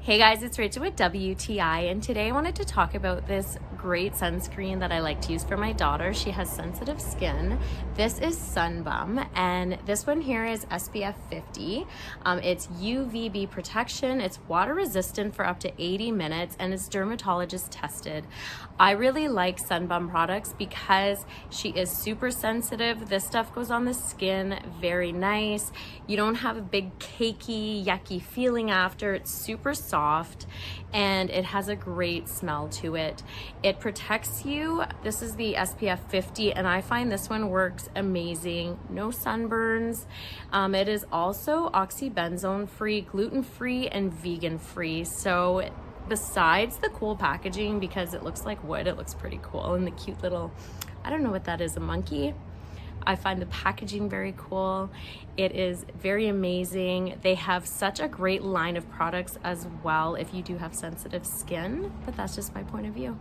Hey guys, it's Rachel with WTI, and today I wanted to talk about this great sunscreen that I like to use for my daughter. She has sensitive skin. This is Sun Bum, and this one here is SPF 50. It's UVB protection, it's water resistant for up to 80 minutes, and it's dermatologist tested. I really like Sun Bum products because she is super sensitive. This stuff goes on the skin very nice. You don't have a big cakey, yucky feeling after. It's super soft and it has a great smell to it. It protects you. This is the SPF 50 and I find this one works amazing. No sunburns. It is also Oxybenzone free, gluten free, and vegan free. So besides the cool packaging, because it looks like wood, it looks pretty cool, and the cute little, I don't know what that is, a monkey. I find the packaging very cool. It is very amazing. They have such a great line of products as well if you do have sensitive skin, but that's just my point of view.